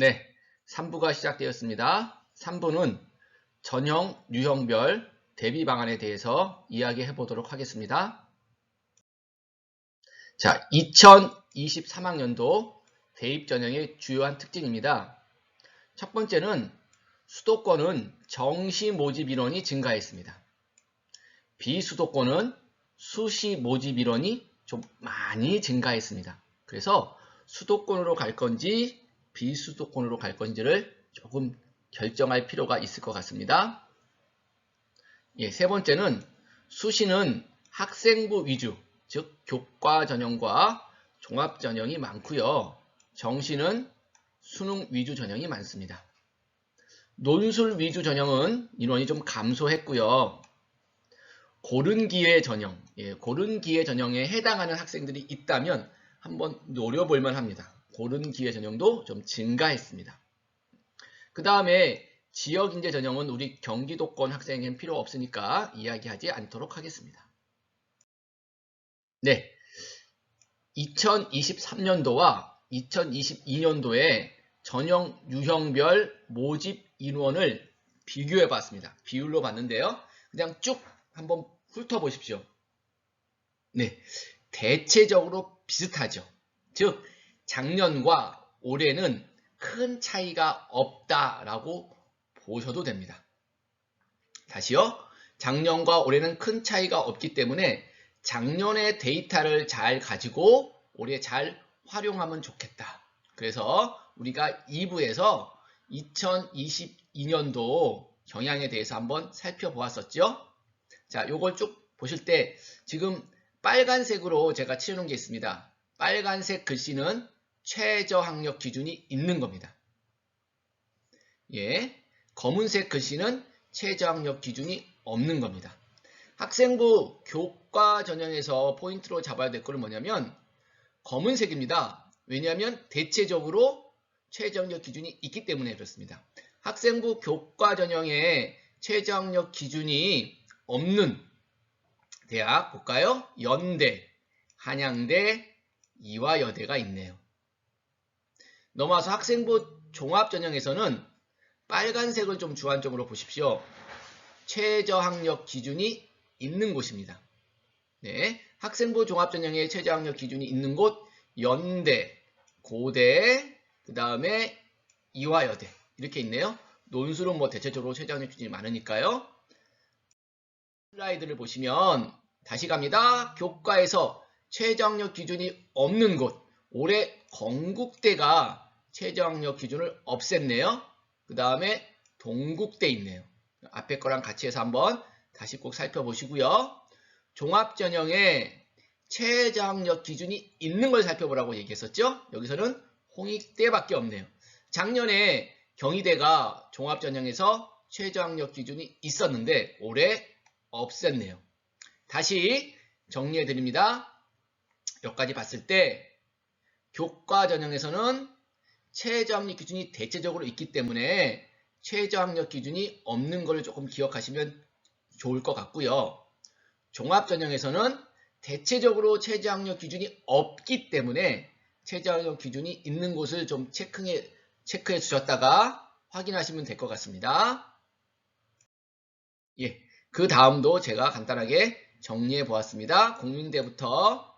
네, 3부가 시작되었습니다. 3부는 전형, 유형별 대비 방안에 대해서 이야기해 보도록 하겠습니다. 자, 2023학년도 대입 전형의 주요한 특징입니다. 첫 번째는 수도권은 정시 모집 인원이 증가했습니다. 비수도권은 수시 모집 인원이 좀 많이 증가했습니다. 그래서 수도권으로 갈 건지 비수도권으로 갈 건지를 조금 결정할 필요가 있을 것 같습니다. 세 번째는 수시는 학생부 위주, 즉 교과 전형과 종합 전형이 많고요. 정시는 수능 위주 전형이 많습니다. 논술 위주 전형은 인원이 좀 감소했고요. 고른 기회 전형, 고른 기회 전형에 해당하는 학생들이 있다면 한번 노려볼만 합니다. 고른 기회 전형도 좀 증가했습니다. 그 다음에 지역인재 전형은 우리 경기도권 학생에겐 필요 없으니까 이야기하지 않도록 하겠습니다. 네, 2023년도와 2022년도에 전형 유형별 모집 인원을 비교해 봤습니다. 비율로 봤는데요. 그냥 쭉 한번 훑어보십시오. 네, 대체적으로 비슷하죠. 즉 작년과 올해는 큰 차이가 없다라고 보셔도 됩니다. 다시요. 작년과 올해는 큰 차이가 없기 때문에 작년의 데이터를 잘 가지고 올해 잘 활용하면 좋겠다. 그래서 우리가 2부에서 2022년도 경향에 대해서 한번 살펴보았었죠. 자, 요걸 쭉 보실 때 지금 빨간색으로 제가 칠해놓은 게 있습니다. 빨간색 글씨는 최저학력 기준이 있는 겁니다. 검은색 글씨는 최저학력 기준이 없는 겁니다. 학생부 교과 전형에서 포인트로 잡아야 될 것은 뭐냐면 검은색입니다. 왜냐하면 대체적으로 최저학력 기준이 있기 때문에 그렇습니다. 학생부 교과 전형에 최저학력 기준이 없는 대학 볼까요? 연대, 한양대, 이화여대가 있네요. 넘어와서 학생부 종합전형에서는 빨간색을 좀 주안점으로 보십시오. 최저학력 기준이 있는 곳입니다. 네, 학생부 종합전형에 최저학력 기준이 있는 곳 연대, 고대, 그 다음에 이화여대 이렇게 있네요. 논술은 뭐 대체적으로 최저학력 기준이 많으니까요. 슬라이드를 보시면 다시 갑니다. 교과에서 최저학력 기준이 없는 곳 올해 건국대가 최저학력 기준을 없앴네요. 그 다음에 동국대 있네요. 앞에 거랑 같이 해서 한번 다시 꼭 살펴보시고요. 종합전형에 최저학력 기준이 있는 걸 살펴보라고 얘기했었죠. 여기서는 홍익대밖에 없네요. 작년에 경희대가 종합전형에서 최저학력 기준이 있었는데 올해 없앴네요. 다시 정리해 드립니다. 여기까지 봤을 때 교과 전형에서는 최저학력 기준이 대체적으로 있기 때문에 최저학력 기준이 없는 걸 조금 기억하시면 좋을 것 같고요. 종합전형에서는 대체적으로 최저학력 기준이 없기 때문에 최저학력 기준이 있는 곳을 좀 체크해 주셨다가 확인하시면 될 것 같습니다. 그 다음도 제가 간단하게 정리해 보았습니다. 국민대부터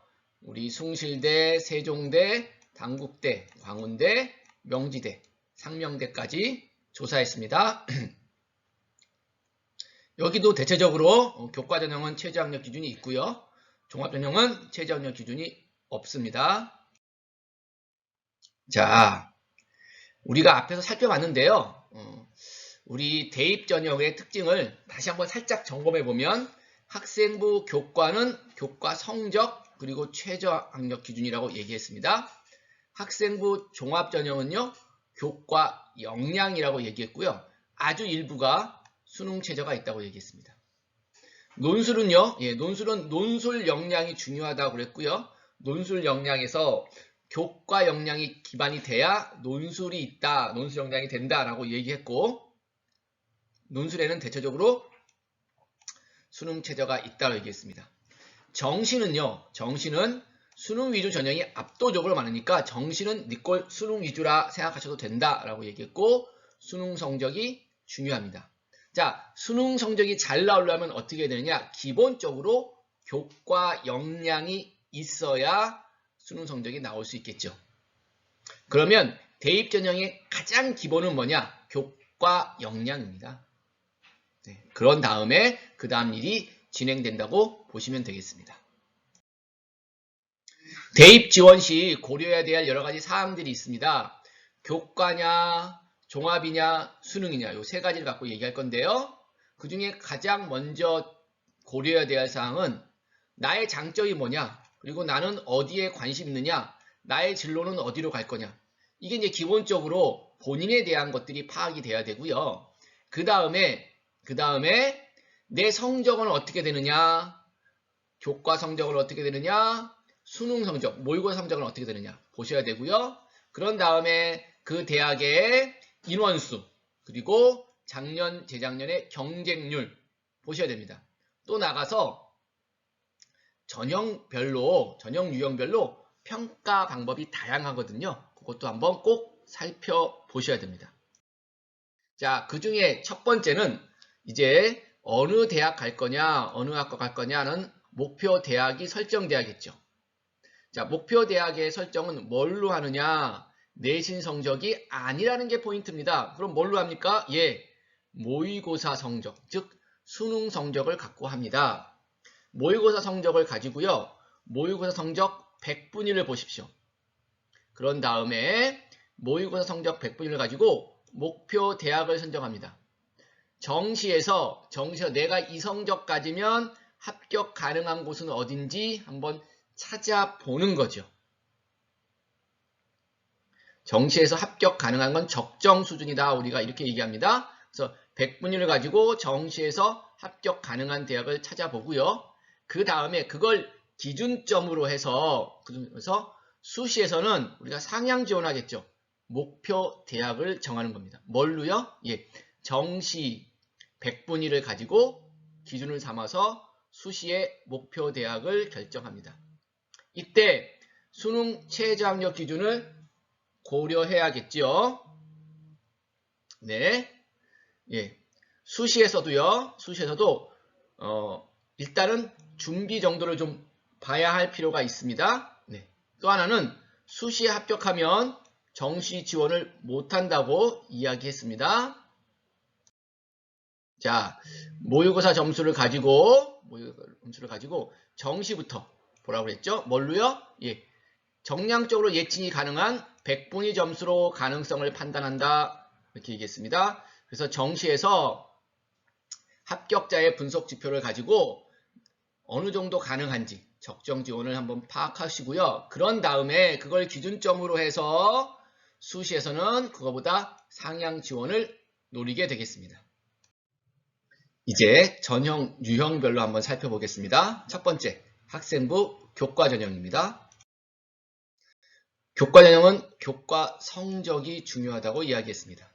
우리 숭실대, 세종대, 당국대, 광운대, 명지대, 상명대까지 조사했습니다. 여기도 대체적으로 교과전형은 최저학력 기준이 있고요. 종합전형은 최저학력 기준이 없습니다. 자, 우리가 앞에서 살펴봤는데요. 우리 대입전형의 특징을 다시 한번 살짝 점검해 보면 학생부 교과는 교과 성적 그리고 최저학력 기준이라고 얘기했습니다. 학생부 종합전형은요. 교과 역량이라고 얘기했고요. 아주 일부가 수능 최저가 있다고 얘기했습니다. 논술은요. 논술은 논술 역량이 중요하다고 그랬고요. 논술 역량에서 교과 역량이 기반이 돼야 논술이 있다. 논술 역량이 된다라고 얘기했고 논술에는 대체적으로 수능 최저가 있다고 얘기했습니다. 정시는요. 정시는 수능 위주 전형이 압도적으로 많으니까 정시는 니꼴 수능 위주라 생각하셔도 된다라고 얘기했고 수능 성적이 중요합니다. 자, 수능 성적이 잘 나오려면 어떻게 해야 되느냐? 기본적으로 교과 역량이 있어야 수능 성적이 나올 수 있겠죠. 그러면 대입 전형의 가장 기본은 뭐냐? 교과 역량입니다. 네, 그런 다음에 그 다음 일이 진행된다고 보시면 되겠습니다. 대입 지원 시 고려해야 될 여러 가지 사항들이 있습니다. 교과냐, 종합이냐, 수능이냐 이 세 가지를 갖고 얘기할 건데요. 그 중에 가장 먼저 고려해야 될 사항은 나의 장점이 뭐냐, 그리고 나는 어디에 관심 있느냐, 나의 진로는 어디로 갈 거냐. 이게 이제 기본적으로 본인에 대한 것들이 파악이 돼야 되고요. 그 다음에 내 성적은 어떻게 되느냐, 교과 성적은 어떻게 되느냐, 수능 성적, 모의고사 성적은 어떻게 되느냐 보셔야 되고요. 그런 다음에 그 대학의 인원수, 그리고 작년, 재작년의 경쟁률 보셔야 됩니다. 또 나가서 전형 유형별로 평가 방법이 다양하거든요. 그것도 한번 꼭 살펴보셔야 됩니다. 자, 그 중에 첫 번째는 이제 어느 대학 갈 거냐, 어느 학과 갈 거냐는 목표 대학이 설정돼야겠죠. 자, 목표 대학의 설정은 뭘로 하느냐? 내신 성적이 아니라는 게 포인트입니다. 그럼 뭘로 합니까? 예, 모의고사 성적, 즉 수능 성적을 갖고 합니다. 모의고사 성적을 가지고요. 모의고사 성적 100분위를 보십시오. 그런 다음에 모의고사 성적 100분위를 가지고 목표 대학을 선정합니다. 정시에서 내가 이 성적 가지면 합격 가능한 곳은 어딘지 한번 찾아보는 거죠. 정시에서 합격 가능한 건 적정 수준이다. 우리가 이렇게 얘기합니다. 그래서 100분위를 가지고 정시에서 합격 가능한 대학을 찾아보고요. 그 다음에 그걸 기준점으로 해서 수시에서는 우리가 상향 지원하겠죠. 목표 대학을 정하는 겁니다. 뭘로요? 예, 정시 100분위를 가지고 기준을 삼아서 수시의 목표 대학을 결정합니다. 이때 수능 최저학력 기준을 고려해야겠죠. 네, 예, 수시에서도 일단은 준비 정도를 좀 봐야 할 필요가 있습니다. 네. 또 하나는 수시에 합격하면 정시 지원을 못한다고 이야기했습니다. 자, 모의고사 점수를 가지고 정시부터 보라고 했죠. 뭘로요? 예, 정량적으로 예측이 가능한 100분위 점수로 가능성을 판단한다. 이렇게 얘기했습니다. 그래서 정시에서 합격자의 분석 지표를 가지고 어느 정도 가능한지 적정 지원을 한번 파악하시고요. 그런 다음에 그걸 기준점으로 해서 수시에서는 그거보다 상향 지원을 노리게 되겠습니다. 이제 전형 유형별로 한번 살펴보겠습니다. 첫 번째, 학생부 교과 전형입니다. 교과 전형은 교과 성적이 중요하다고 이야기했습니다.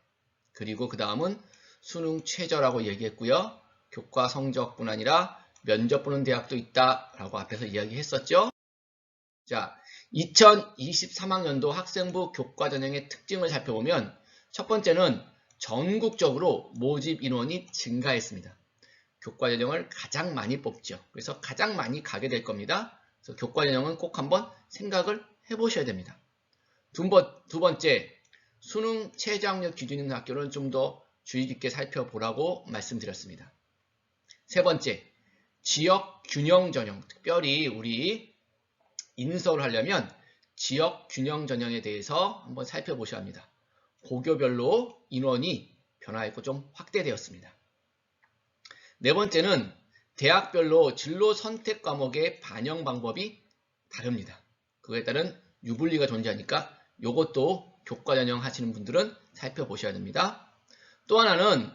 그리고 그 다음은 수능 최저라고 얘기했고요. 교과 성적뿐 아니라 면접 보는 대학도 있다라고 앞에서 이야기했었죠. 자, 2023학년도 학생부 교과 전형의 특징을 살펴보면 첫 번째는 전국적으로 모집 인원이 증가했습니다. 교과 전형을 가장 많이 뽑죠. 그래서 가장 많이 가게 될 겁니다. 그래서 교과 전형은 꼭 한번 생각을 해보셔야 됩니다. 두 번째, 수능 최저학력 기준 있는 학교는 좀 더 주의 깊게 살펴보라고 말씀드렸습니다. 세 번째, 지역 균형 전형, 특별히 우리 인서울 하려면 지역 균형 전형에 대해서 한번 살펴보셔야 합니다. 고교별로 인원이 변화했고 좀 확대되었습니다. 네 번째는 대학별로 진로 선택 과목의 반영 방법이 다릅니다. 그거에 따른 유불리가 존재하니까 이것도 교과 전형 하시는 분들은 살펴보셔야 됩니다. 또 하나는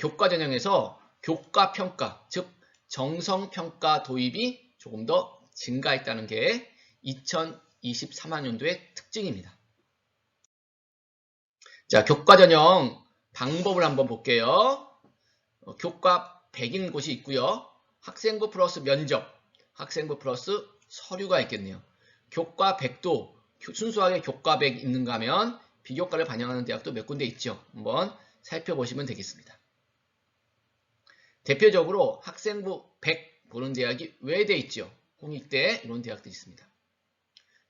교과 전형에서 교과 평가, 즉 정성평가 도입이 조금 더 증가했다는 게 2023학년도의 특징입니다. 자, 교과 전형 방법을 한번 볼게요. 교과 100인 곳이 있고요. 학생부 플러스 면접, 학생부 플러스 서류가 있겠네요. 교과 100도 순수하게 교과 100 있는가 하면 비교과를 반영하는 대학도 몇 군데 있죠. 한번 살펴보시면 되겠습니다. 대표적으로 학생부 100 보는 대학이 외대 있죠. 홍익대 이런 대학도 있습니다.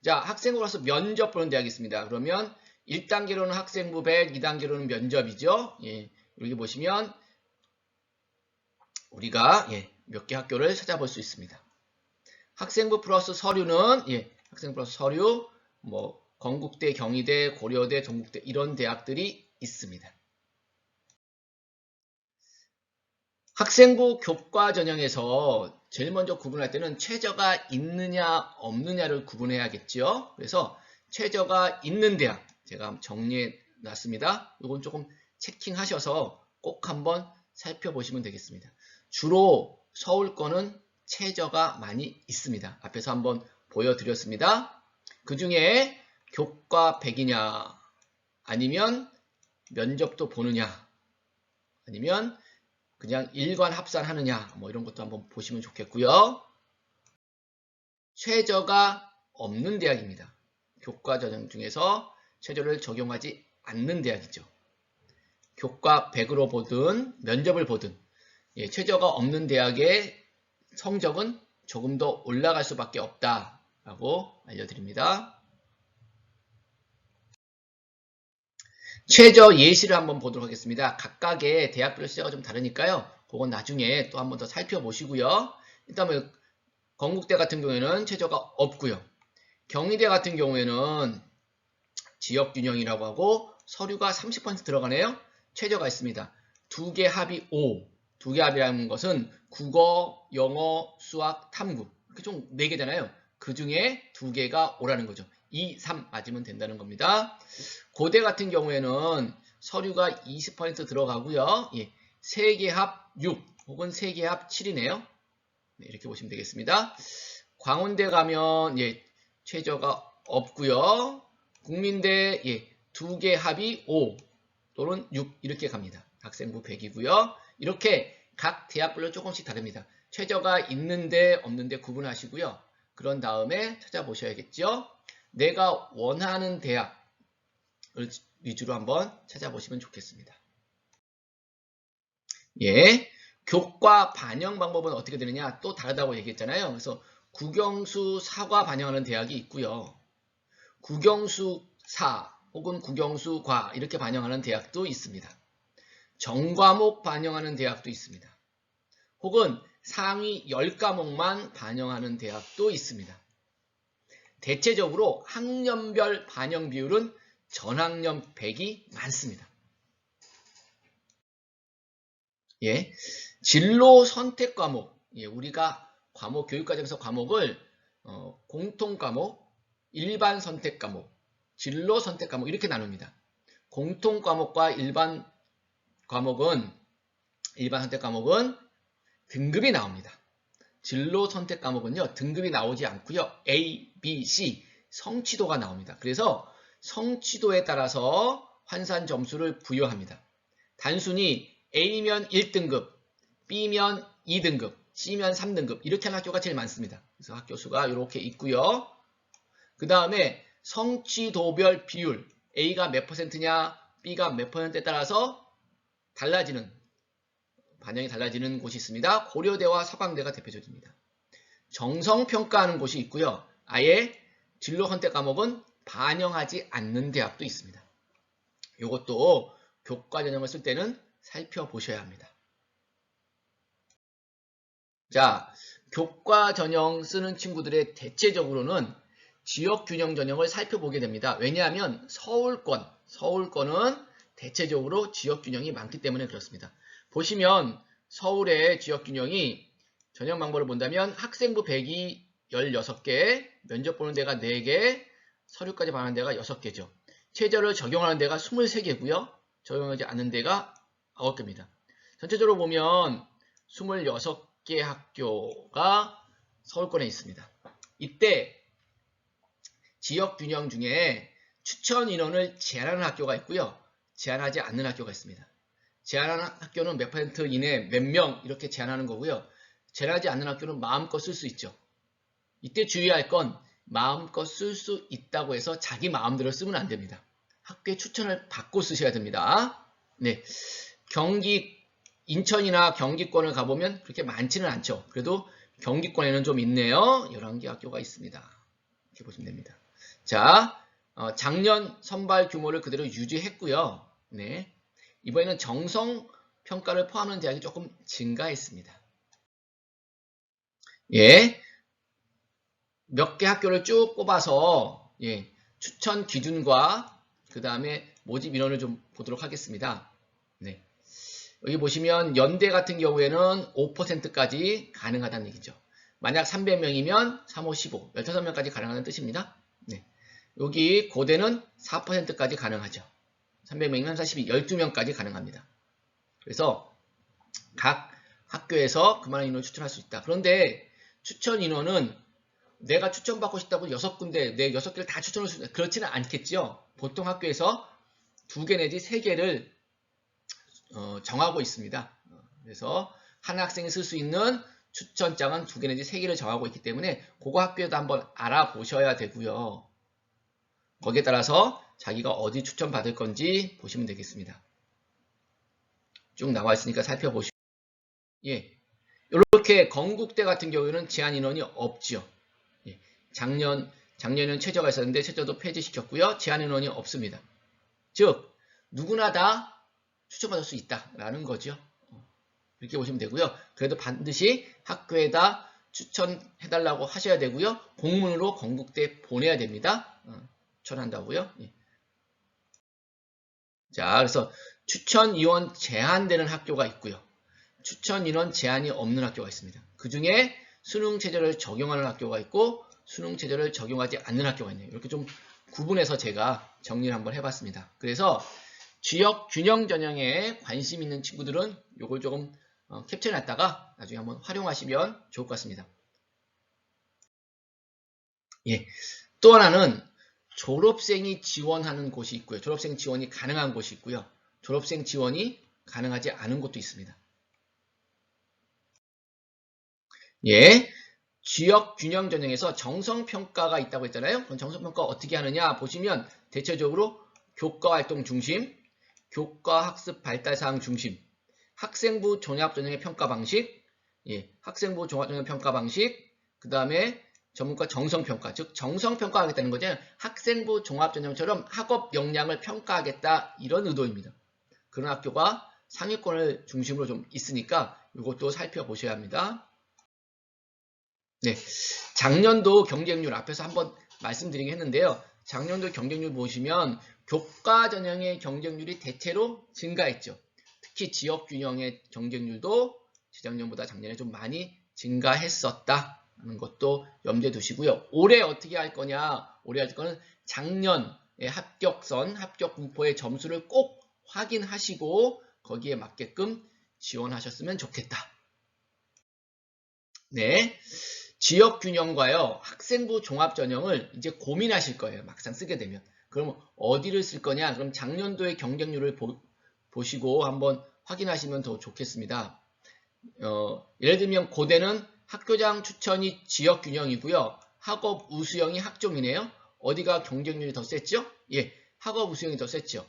자, 학생부로서 면접 보는 대학이 있습니다. 그러면 1단계로는 학생부 100, 2단계로는 면접이죠. 예, 여기 보시면 우리가 몇 개 학교를 찾아볼 수 있습니다. 학생부 플러스 서류는 학생부 플러스 서류, 뭐 건국대, 경희대, 고려대, 동국대 이런 대학들이 있습니다. 학생부 교과 전형에서 제일 먼저 구분할 때는 최저가 있느냐 없느냐를 구분해야겠죠. 그래서 최저가 있는 대학 제가 정리해 놨습니다. 이건 조금 체킹하셔서 꼭 한번 살펴보시면 되겠습니다. 주로 서울권은 최저가 많이 있습니다. 앞에서 한번 보여드렸습니다. 그 중에 교과 100이냐 아니면 면접도 보느냐 아니면 그냥 일관 합산하느냐 뭐 이런 것도 한번 보시면 좋겠고요. 최저가 없는 대학입니다. 교과 전형 중에서 최저를 적용하지 않는 대학이죠. 교과 100으로 보든 면접을 보든 최저가 없는 대학의 성적은 조금 더 올라갈 수밖에 없다라고 알려드립니다. 최저 예시를 한번 보도록 하겠습니다. 각각의 대학별 시제가 좀 다르니까요. 그건 나중에 또 한번 더 살펴보시고요. 일단 건국대 같은 경우에는 최저가 없고요. 경희대 같은 경우에는 지역균형이라고 하고 서류가 30% 들어가네요. 최저가 있습니다. 두 개 합이 5. 두 개 합이라는 것은 국어, 영어, 수학, 탐구 이렇게 총 4개잖아요. 그 중에 2개가 5라는 거죠. 2, 3 맞으면 된다는 겁니다. 고대 같은 경우에는 서류가 20% 들어가고요. 3개 합 6 혹은 3개 합 7이네요. 이렇게 보시면 되겠습니다. 광운대 가면 최저가 없고요. 국민대 2개 합이 5 또는 6 이렇게 갑니다. 학생부 100이고요. 이렇게 각 대학별로 조금씩 다릅니다. 최저가 있는데 없는데 구분하시고요. 그런 다음에 찾아보셔야겠죠. 내가 원하는 대학을 위주로 한번 찾아보시면 좋겠습니다. 교과 반영 방법은 어떻게 되느냐 또 다르다고 얘기했잖아요. 그래서 국영수 4과 반영하는 대학이 있고요. 국영수 4 혹은 국영수 과 이렇게 반영하는 대학도 있습니다. 정과목 반영하는 대학도 있습니다. 혹은 상위 10과목만 반영하는 대학도 있습니다. 대체적으로 학년별 반영 비율은 전학년 100이 많습니다. 진로 선택 과목, 우리가 과목 교육과정에서 과목을 공통 과목, 일반 선택 과목, 진로 선택 과목 이렇게 나눕니다. 공통 과목과 일반 선택 과목은 등급이 나옵니다. 진로 선택 과목은요, 등급이 나오지 않고요. A, B, C 성취도가 나옵니다. 그래서 성취도에 따라서 환산 점수를 부여합니다. 단순히 A면 1등급, B면 2등급, C면 3등급 이렇게 하는 학교가 제일 많습니다. 그래서 학교 수가 이렇게 있고요. 그 다음에 성취도별 비율 A가 몇 %냐, B가 몇 %에 따라서 반영이 달라지는 곳이 있습니다. 고려대와 서강대가 대표적입니다. 정성평가하는 곳이 있고요. 아예 진로 선택 과목은 반영하지 않는 대학도 있습니다. 이것도 교과 전형을 쓸 때는 살펴보셔야 합니다. 자, 교과 전형 쓰는 친구들의 대체적으로는 지역균형 전형을 살펴보게 됩니다. 왜냐하면 서울권은 대체적으로 지역균형이 많기 때문에 그렇습니다. 보시면 서울의 지역균형이 전형 방법을 본다면 학생부 100이 16개, 면접 보는 데가 4개, 서류까지 반하는 데가 6개죠. 최저를 적용하는 데가 23개고요. 적용하지 않는 데가 9개입니다. 전체적으로 보면 26개 학교가 서울권에 있습니다. 이때 지역균형 중에 추천 인원을 제한하는 학교가 있고요. 제한하지 않는 학교가 있습니다. 제한하는 학교는 몇 % 이내 몇 명 이렇게 제한하는 거고요. 제한하지 않는 학교는 마음껏 쓸 수 있죠. 이때 주의할 건 마음껏 쓸 수 있다고 해서 자기 마음대로 쓰면 안 됩니다. 학교에 추천을 받고 쓰셔야 됩니다. 네, 인천이나 경기권을 가보면 그렇게 많지는 않죠. 그래도 경기권에는 좀 있네요. 11개 학교가 있습니다. 이렇게 보시면 됩니다. 자, 작년 선발 규모를 그대로 유지했고요. 네, 이번에는 정성 평가를 포함하는 대학이 조금 증가했습니다. 예, 몇 개 학교를 쭉 꼽아서 추천 기준과 그 다음에 모집 인원을 좀 보도록 하겠습니다. 네, 여기 보시면 연대 같은 경우에는 5%까지 가능하다는 얘기죠. 만약 300명이면 3, 5, 15, 15명까지 가능하다는 뜻입니다. 네, 여기 고대는 4%까지 가능하죠. 300명이면 42, 12명까지 가능합니다. 그래서 각 학교에서 그만한 인원을 추천할 수 있다. 그런데 추천 인원은 내가 추천받고 싶다고 6군데, 내 6개를 다 추천할 수 있다. 그렇지는 않겠죠. 보통 학교에서 2개 내지 3개를 정하고 있습니다. 그래서 한 학생이 쓸 수 있는 추천장은 2개 내지 3개를 정하고 있기 때문에 그거 학교에도 한번 알아보셔야 되고요. 거기에 따라서 자기가 어디 추천받을 건지 보시면 되겠습니다. 쭉 나와 있으니까 살펴보시고, 이렇게 건국대 같은 경우에는 제한 인원이 없죠. 작년에는 최저가 있었는데 최저도 폐지시켰고요. 제한 인원이 없습니다. 즉 누구나 다 추천받을 수 있다라는 거죠. 이렇게 보시면 되고요. 그래도 반드시 학교에다 추천해달라고 하셔야 되고요. 공문으로 건국대 보내야 됩니다. 추천한다고요. 자, 그래서 추천 인원 제한되는 학교가 있고요. 추천 인원 제한이 없는 학교가 있습니다. 그 중에 수능 체제를 적용하는 학교가 있고 수능 체제를 적용하지 않는 학교가 있네요. 이렇게 좀 구분해서 제가 정리를 한번 해봤습니다. 그래서 지역 균형 전형에 관심 있는 친구들은 이걸 조금 캡처해놨다가 나중에 한번 활용하시면 좋을 것 같습니다. 또 하나는 졸업생이 지원하는 곳이 있고요. 졸업생 지원이 가능한 곳이 있고요. 졸업생 지원이 가능하지 않은 곳도 있습니다. 지역 균형 전형에서 정성평가가 있다고 했잖아요. 그럼 정성평가 어떻게 하느냐 보시면 대체적으로 교과활동 중심, 교과학습 발달사항 중심, 학생부 종합전형의 평가 방식, 학생부 종합전형 평가 방식, 그 다음에 전문가 정성평가, 즉 정성평가 하겠다는 거죠. 학생부 종합전형처럼 학업 역량을 평가하겠다 이런 의도입니다. 그런 학교가 상위권을 중심으로 좀 있으니까 이것도 살펴보셔야 합니다. 네, 작년도 경쟁률 앞에서 한번 말씀드리긴 했는데요. 작년도 경쟁률 보시면 교과 전형의 경쟁률이 대체로 증가했죠. 특히 지역 균형의 경쟁률도 재작년보다 작년에 좀 많이 증가했었다는 것도 염두에 두시고요. 올해 어떻게 할 거냐? 올해 할 거는 작년의 합격선, 합격 분포의 점수를 꼭 확인하시고 거기에 맞게끔 지원하셨으면 좋겠다. 네. 지역 균형과요, 학생부 종합 전형을 이제 고민하실 거예요. 막상 쓰게 되면. 그럼 어디를 쓸 거냐? 그럼 작년도의 경쟁률을 보시고 한번 확인하시면 더 좋겠습니다. 예를 들면 고대는 학교장 추천이 지역 균형이고요. 학업 우수형이 학종이네요. 어디가 경쟁률이 더 셌죠? 학업 우수형이 더 셌죠.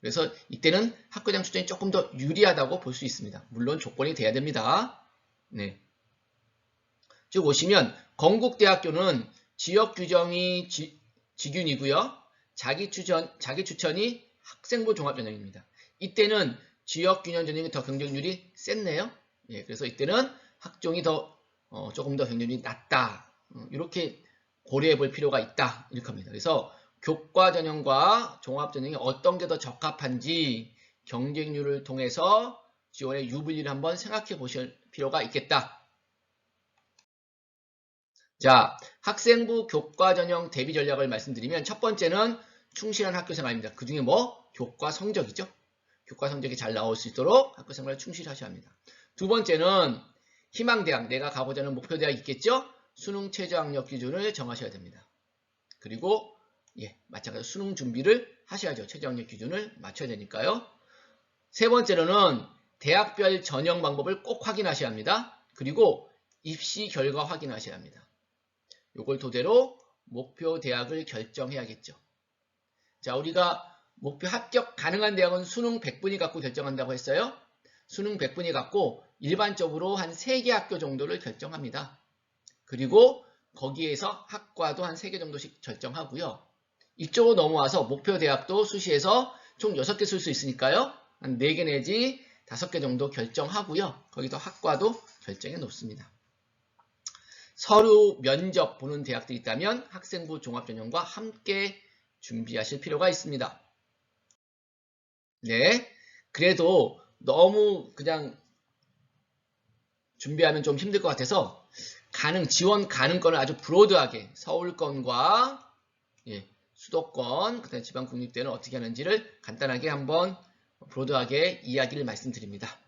그래서 이때는 학교장 추천이 조금 더 유리하다고 볼 수 있습니다. 물론 조건이 돼야 됩니다. 네. 쭉 오시면 건국대학교는 지역 규정이 지균이고요. 자기 추천이 학생부 종합전형입니다. 이때는 지역 균형 전형이 더 경쟁률이 셌네요. 그래서 이때는 학종이 조금 더 경쟁률이 낮다. 이렇게 고려해 볼 필요가 있다. 이렇게 합니다. 그래서 교과 전형과 종합 전형이 어떤 게 더 적합한지 경쟁률을 통해서 지원의 유불리를 한번 생각해 보실 필요가 있겠다. 자, 학생부 교과 전형 대비 전략을 말씀드리면 첫 번째는 충실한 학교 생활입니다. 그 중에 교과 성적이죠. 교과 성적이 잘 나올 수 있도록 학교 생활을 충실하셔야 합니다. 두 번째는 희망대학, 내가 가고자 하는 목표대학이 있겠죠. 수능 최저학력 기준을 정하셔야 됩니다. 그리고 마찬가지로 수능 준비를 하셔야죠. 최저학력 기준을 맞춰야 되니까요. 세 번째로는 대학별 전형 방법을 꼭 확인하셔야 합니다. 그리고 입시 결과 확인하셔야 합니다. 요걸 토대로 목표 대학을 결정해야겠죠. 자, 우리가 목표 합격 가능한 대학은 수능 100분이 갖고 결정한다고 했어요. 수능 100분이 갖고 일반적으로 한 3개 학교 정도를 결정합니다. 그리고 거기에서 학과도 한 3개 정도씩 결정하고요. 이쪽으로 넘어와서 목표 대학도 수시에서 총 6개 쓸 수 있으니까요. 한 4개 내지 5개 정도 결정하고요. 거기도 학과도 결정해 놓습니다. 서류 면접 보는 대학들이 있다면 학생부 종합전형과 함께 준비하실 필요가 있습니다. 네, 그래도 너무 그냥 준비하면 좀 힘들 것 같아서 지원 가능권을 아주 브로드하게 서울권과 수도권, 그다음에 지방국립대는 어떻게 하는지를 간단하게 한번 브로드하게 이야기를 말씀드립니다.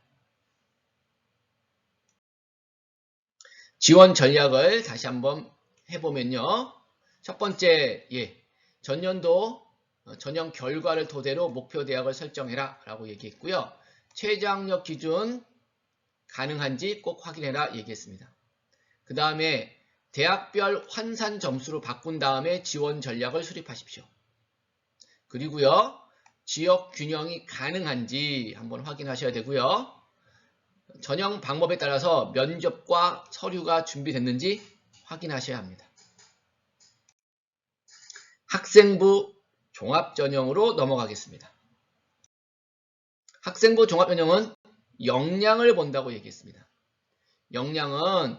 지원 전략을 다시 한번 해보면요. 첫 번째, 전년도 전형 결과를 토대로 목표 대학을 설정해라 라고 얘기했고요. 최저학력 기준 가능한지 꼭 확인해라 얘기했습니다. 그 다음에 대학별 환산 점수로 바꾼 다음에 지원 전략을 수립하십시오. 그리고요, 지역 균형이 가능한지 한번 확인하셔야 되고요. 전형 방법에 따라서 면접과 서류가 준비됐는지 확인하셔야 합니다. 학생부 종합전형으로 넘어가겠습니다. 학생부 종합전형은 역량을 본다고 얘기했습니다. 역량은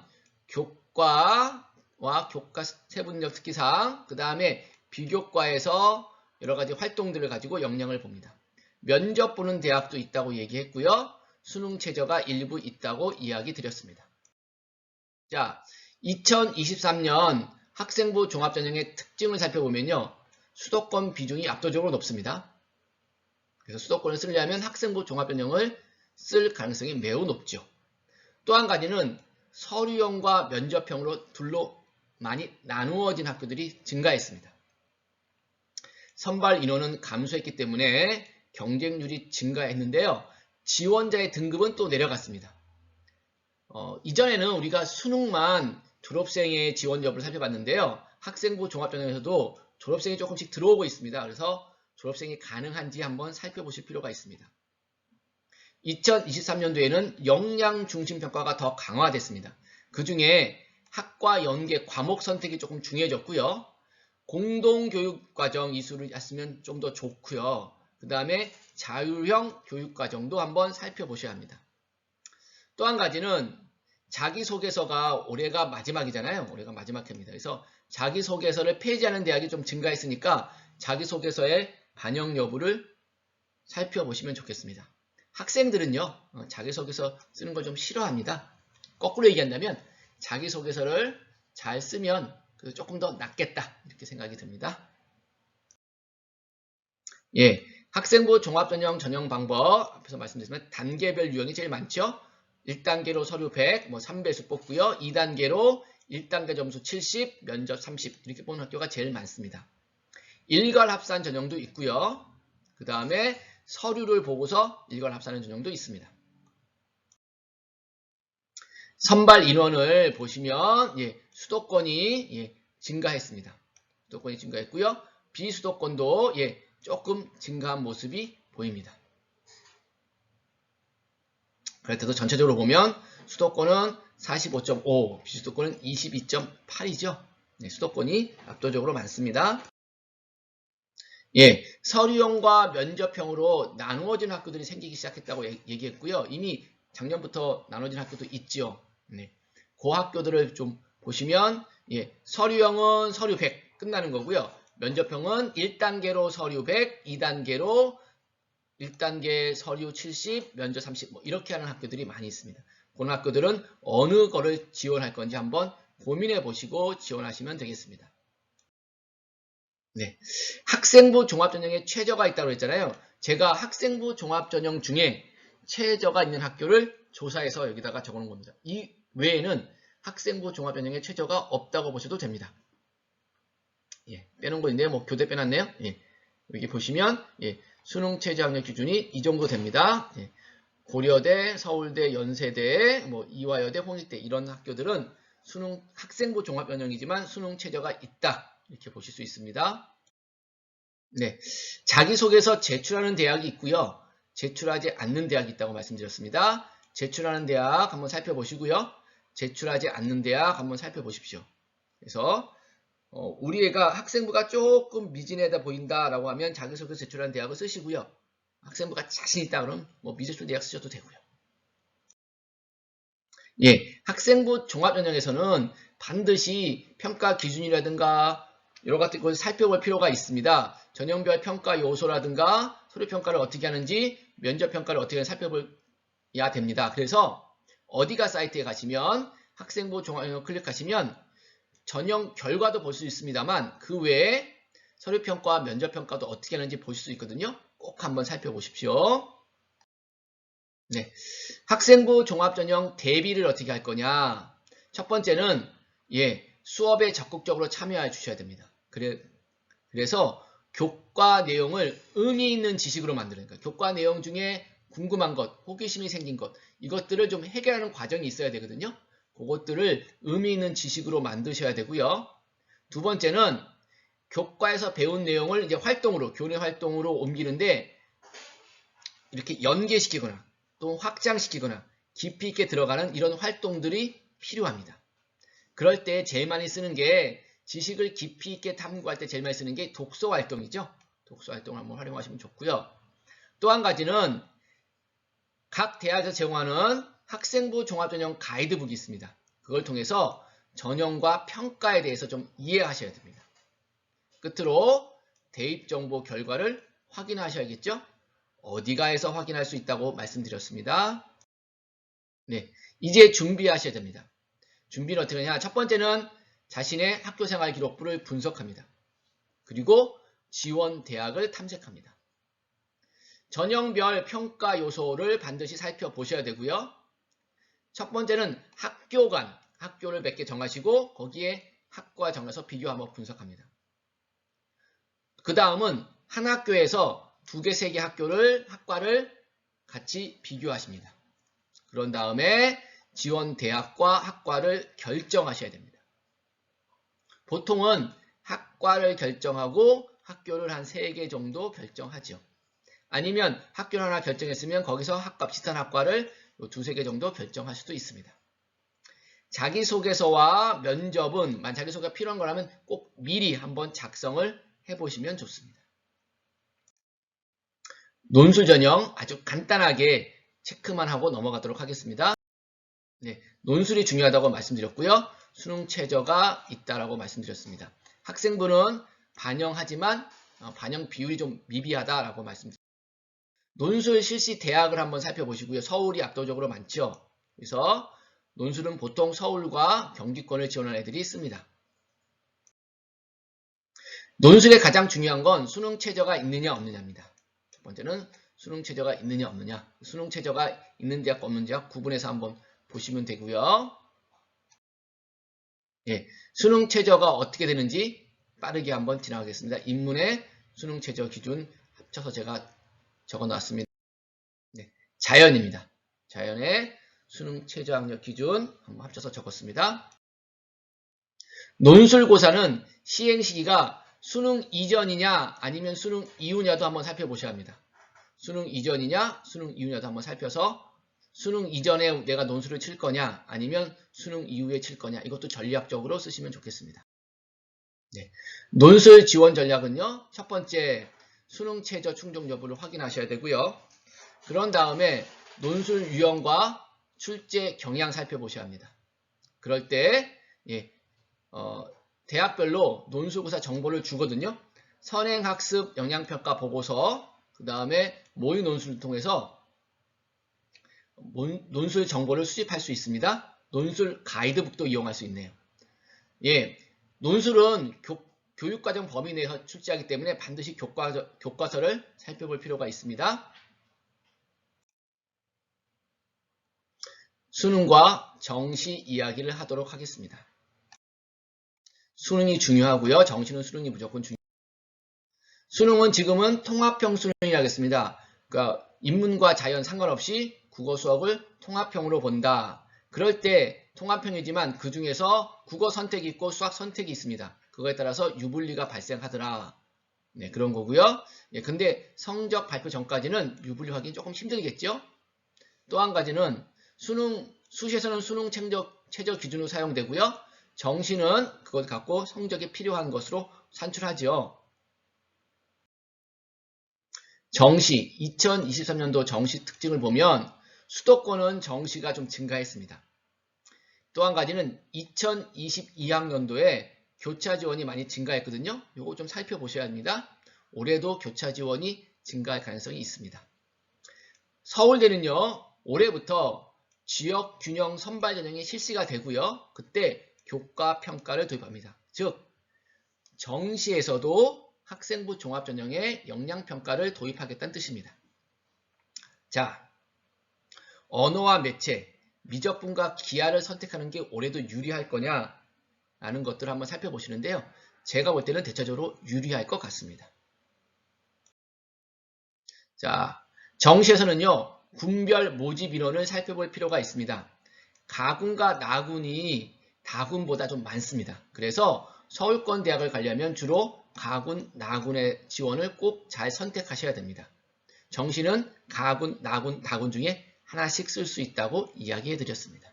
교과와 교과 세분력 특기사항, 그 다음에 비교과에서 여러가지 활동들을 가지고 역량을 봅니다. 면접 보는 대학도 있다고 얘기했고요. 수능 최저가 일부 있다고 이야기 드렸습니다. 자, 2023년 학생부 종합전형의 특징을 살펴보면요. 수도권 비중이 압도적으로 높습니다. 그래서 수도권을 쓰려면 학생부 종합전형을 쓸 가능성이 매우 높죠. 또 한 가지는 서류형과 면접형으로 둘로 많이 나누어진 학교들이 증가했습니다. 선발 인원은 감소했기 때문에 경쟁률이 증가했는데요. 지원자의 등급은 또 내려갔습니다. 이전에는 우리가 수능만 졸업생의 지원 여부를 살펴봤는데요. 학생부 종합전형에서도 졸업생이 조금씩 들어오고 있습니다. 그래서 졸업생이 가능한지 한번 살펴보실 필요가 있습니다. 2023년도에는 역량 중심 평가가 더 강화됐습니다. 그 중에 학과 연계 과목 선택이 조금 중요해졌고요. 공동교육과정 이수를 했으면 좀 더 좋고요. 그 다음에 자율형 교육과정도 한번 살펴보셔야 합니다. 또 한 가지는 자기소개서가 올해가 마지막이잖아요. 올해가 마지막 해입니다. 그래서 자기소개서를 폐지하는 대학이 좀 증가했으니까 자기소개서의 반영 여부를 살펴보시면 좋겠습니다. 학생들은요, 자기소개서 쓰는 걸 좀 싫어합니다. 거꾸로 얘기한다면 자기소개서를 잘 쓰면 조금 더 낫겠다 이렇게 생각이 듭니다. 학생부 종합전형 전형 방법 앞에서 말씀드렸지만 단계별 유형이 제일 많죠. 1단계로 서류 100, 3배수 뽑고요. 2단계로 1단계 점수 70, 면접 30 이렇게 뽑는 학교가 제일 많습니다. 일괄 합산 전형도 있고요. 그 다음에 서류를 보고서 일괄 합산하는 전형도 있습니다. 선발 인원을 보시면 수도권이 증가했습니다. 수도권이 증가했고요. 비수도권도 조금 증가한 모습이 보입니다. 그래도 전체적으로 보면 수도권은 45.5, 비수도권은 22.8이죠. 수도권이 압도적으로 많습니다. 서류형과 면접형으로 나누어진 학교들이 생기기 시작했다고 얘기했고요. 이미 작년부터 나눠진 학교도 있죠. 그 학교들을 좀 보시면 서류형은 서류 100 끝나는 거고요. 면접형은 1단계로 서류 100, 2단계로 1단계 서류 70, 면접 30 이렇게 하는 학교들이 많이 있습니다. 그런 학교들은 어느 거를 지원할 건지 한번 고민해 보시고 지원하시면 되겠습니다. 학생부 종합전형에 최저가 있다고 했잖아요. 제가 학생부 종합전형 중에 최저가 있는 학교를 조사해서 여기다가 적어놓은 겁니다. 이 외에는 학생부 종합전형에 최저가 없다고 보셔도 됩니다. 빼놓은 거 있네요. 교대 빼놨네요. 여기 보시면 수능 최저 학력 기준이 이 정도 됩니다. 고려대, 서울대, 연세대, 이화여대, 홍익대 이런 학교들은 수능 학생부 종합 전형이지만 수능 최저가 있다. 이렇게 보실 수 있습니다. 네, 자기소개서 제출하는 대학이 있고요. 제출하지 않는 대학이 있다고 말씀드렸습니다. 제출하는 대학 한번 살펴보시고요. 제출하지 않는 대학 한번 살펴보십시오. 그래서 우리 애가 학생부가 조금 미진하다 보인다라고 하면 자기소개서 제출하는 대학을 쓰시고요. 학생부가 자신 있다 그러면 뭐 미제출 대학 쓰셔도 되고요. 예, 학생부 종합전형에서는 반드시 평가 기준이라든가 여러 가지 것을 살펴볼 필요가 있습니다. 전형별 평가 요소라든가 서류평가를 어떻게 하는지 면접평가를 어떻게 하는지 살펴봐야 됩니다. 그래서 어디가 사이트에 가시면 학생부 종합전형 클릭하시면 전형 결과도 볼 수 있습니다만 그 외에 서류평가와 면접평가도 어떻게 하는지 보실 수 있거든요. 꼭 한번 살펴보십시오. 네, 학생부 종합전형 대비를 어떻게 할 거냐. 첫 번째는 수업에 적극적으로 참여해 주셔야 됩니다. 그래서 교과 내용을 의미 있는 지식으로 만드는 거예요. 교과 내용 중에 궁금한 것, 호기심이 생긴 것, 이것들을 좀 해결하는 과정이 있어야 되거든요. 그것들을 의미 있는 지식으로 만드셔야 되고요. 두 번째는 교과에서 배운 내용을 이제 활동으로, 교내 활동으로 옮기는데 이렇게 연계시키거나 또 확장시키거나 깊이 있게 들어가는 이런 활동들이 필요합니다. 그럴 때 제일 많이 쓰는 게 지식을 깊이 있게 탐구할 때 제일 많이 쓰는 게 독서 활동이죠. 독서 활동을 한번 활용하시면 좋고요. 또 한 가지는 각 대학에서 제공하는 학생부 종합전형 가이드북이 있습니다. 그걸 통해서 전형과 평가에 대해서 좀 이해하셔야 됩니다. 끝으로 대입정보 결과를 확인하셔야겠죠. 어디가에서 확인할 수 있다고 말씀드렸습니다. 네, 이제 준비하셔야 됩니다. 준비는 어떻게 하냐? 첫 번째는 자신의 학교생활 기록부를 분석합니다. 그리고 지원 대학을 탐색합니다. 전형별 평가 요소를 반드시 살펴보셔야 되고요. 첫 번째는 학교를 몇 개 정하시고 거기에 학과 정해서 비교 한번 분석합니다. 그 다음은 한 학교에서 2개, 3개 학과를 같이 비교하십니다. 그런 다음에 지원 대학과 학과를 결정하셔야 됩니다. 보통은 학과를 결정하고 학교를 한 3개 정도 결정하죠. 아니면 학교를 하나 결정했으면 거기서 비슷한 학과를 2, 3개 정도 결정할 수도 있습니다. 자기소개서와 면접은 자기소개가 필요한 거라면 꼭 미리 한번 작성을 해보시면 좋습니다. 논술 전형 아주 간단하게 체크만 하고 넘어가도록 하겠습니다. 네, 논술이 중요하다고 말씀드렸고요. 수능 최저가 있다라고 말씀드렸습니다. 학생부는 반영하지만 반영 비율이 좀 미비하다라고 말씀드렸습니다. 논술 실시 대학을 한번 살펴보시고요. 서울이 압도적으로 많죠. 그래서 논술은 보통 서울과 경기권을 지원하는 애들이 있습니다. 논술의 가장 중요한 건 수능 최저가 있느냐 없느냐입니다. 첫 번째는 수능 최저가 있느냐 없느냐. 수능 최저가 있는 대학 없는 대학 구분해서 한번 보시면 되고요. 수능 최저가 어떻게 되는지 빠르게 한번 지나가겠습니다. 인문의 수능 최저 기준 합쳐서 제가 적어놨습니다. 자연입니다. 자연의 수능 최저 학력 기준 한번 합쳐서 적었습니다. 논술고사는 시행 시기가 수능 이전이냐 아니면 수능 이후냐도 한번 살펴보셔야 합니다. 수능 이전이냐 수능 이후냐도 한번 살펴서 수능 이전에 내가 논술을 칠 거냐 아니면 수능 이후에 칠 거냐 이것도 전략적으로 쓰시면 좋겠습니다. 논술 지원 전략은요. 첫 번째 수능 최저 충족 여부를 확인하셔야 되고요. 그런 다음에 논술 유형과 출제 경향 살펴보셔야 합니다. 그럴 때 대학별로 논술고사 정보를 주거든요. 선행학습 영향평가 보고서 그 다음에 모의 논술을 통해서 논술 정보를 수집할 수 있습니다. 논술 가이드북도 이용할 수 있네요. 논술은 교육과정 범위 내에서 출제하기 때문에 반드시 교과서를 살펴볼 필요가 있습니다. 수능과 정시 이야기를 하도록 하겠습니다. 수능이 중요하고요. 정시는 수능이 무조건 중요합니다. 수능은 지금은 통합형 수능이라고 하겠습니다. 그러니까 인문과 자연 상관없이 국어 수업을 통합형으로 본다. 그럴 때 통합형이지만 그 중에서 국어 선택이 있고 수학 선택이 있습니다. 그거에 따라서 유불리가 발생하더라. 네, 그런 거고요. 예, 근데 성적 발표 전까지는 유불리 확인 조금 힘들겠죠? 또 한 가지는 수시에서는 수능 최저 기준으로 사용되고요. 정시는 그것 갖고 성적이 필요한 것으로 산출하지요. 정시, 2023년도 정시 특징을 보면 수도권은 정시가 좀 증가했습니다. 또 한 가지는 2022학년도에 교차 지원이 많이 증가했거든요. 이거 좀 살펴보셔야 합니다. 올해도 교차 지원이 증가할 가능성이 있습니다. 서울대는요, 올해부터 지역 균형 선발 전형이 실시가 되고요. 그때 교과 평가를 도입합니다. 즉, 정시에서도 학생부 종합전형에 역량평가를 도입하겠다는 뜻입니다. 자, 언어와 매체, 미적분과 기하를 선택하는 게 올해도 유리할 거냐 라는 것들을 한번 살펴보시는데요. 제가 볼 때는 대체적으로 유리할 것 같습니다. 자, 정시에서는요, 군별 모집 인원을 살펴볼 필요가 있습니다. 가군과 나군이 다군보다 좀 많습니다. 그래서 서울권 대학을 가려면 주로 가군, 나군의 지원을 꼭 잘 선택하셔야 됩니다. 정시는 가군, 나군, 다군 중에 하나씩 쓸 수 있다고 이야기해 드렸습니다.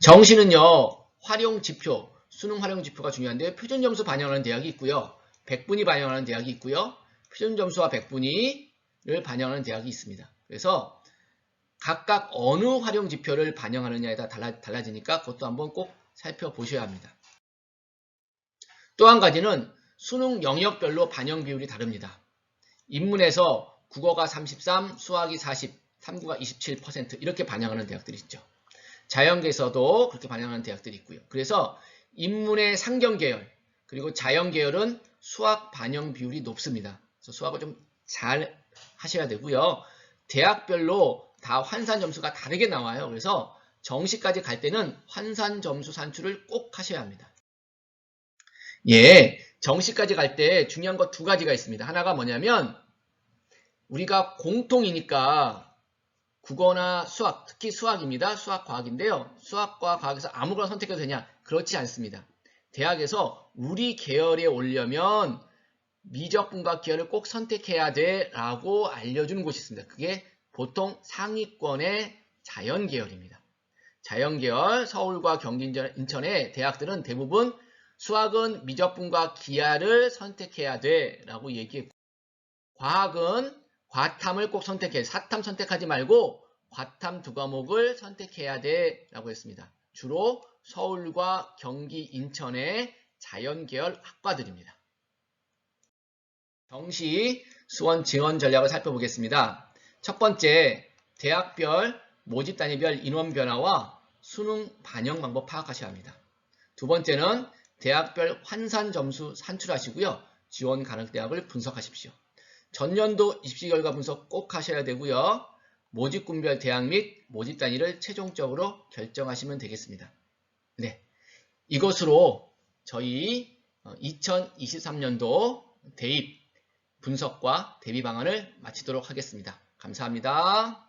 정시는요, 활용지표, 수능 활용지표가 중요한데 표준 점수 반영하는 대학이 있고요. 백분위 반영하는 대학이 있고요. 표준 점수와 백분위를 반영하는 대학이 있습니다. 그래서 각각 어느 활용지표를 반영하느냐에 따라 달라지니까 그것도 한번 꼭 살펴보셔야 합니다. 또 한 가지는 수능 영역별로 반영 비율이 다릅니다. 인문에서 국어가 33, 수학이 40, 탐구가 27% 이렇게 반영하는 대학들이 있죠. 자연계에서도 그렇게 반영하는 대학들이 있고요. 그래서 인문의 상경계열 그리고 자연계열은 수학 반영 비율이 높습니다. 그래서 수학을 좀 잘 하셔야 되고요. 대학별로 다 환산 점수가 다르게 나와요. 그래서 정시까지 갈 때는 환산 점수 산출을 꼭 하셔야 합니다. 예, 정시까지 갈 때 중요한 거 두 가지가 있습니다. 하나가 뭐냐면 우리가 공통이니까 국어나 수학, 특히 수학입니다. 수학, 과학인데요. 수학과 과학에서 아무거나 선택해도 되냐? 그렇지 않습니다. 대학에서 우리 계열에 오려면 미적분과 기하를 꼭 선택해야 돼 라고 알려주는 곳이 있습니다. 그게 보통 상위권의 자연계열입니다. 자연계열, 서울과 경기, 인천의 대학들은 대부분 수학은 미적분과 기하를 선택해야 돼 라고 얘기했고 과학은 과탐을 꼭 선택해 사탐 선택하지 말고 과탐 두 과목을 선택해야 돼 라고 했습니다. 주로 서울과 경기, 인천의 자연계열 학과들입니다. 정시 수원 지원 전략을 살펴보겠습니다. 첫 번째, 대학별 모집 단위별 인원 변화와 수능 반영 방법 파악하셔야 합니다. 두 번째는 대학별 환산 점수 산출하시고요. 지원 가능 대학을 분석하십시오. 전년도 입시 결과 분석 꼭 하셔야 되고요. 모집군별 대학 및 모집 단위를 최종적으로 결정하시면 되겠습니다. 네, 이것으로 저희 2023년도 대입 분석과 대비 방안을 마치도록 하겠습니다. 감사합니다.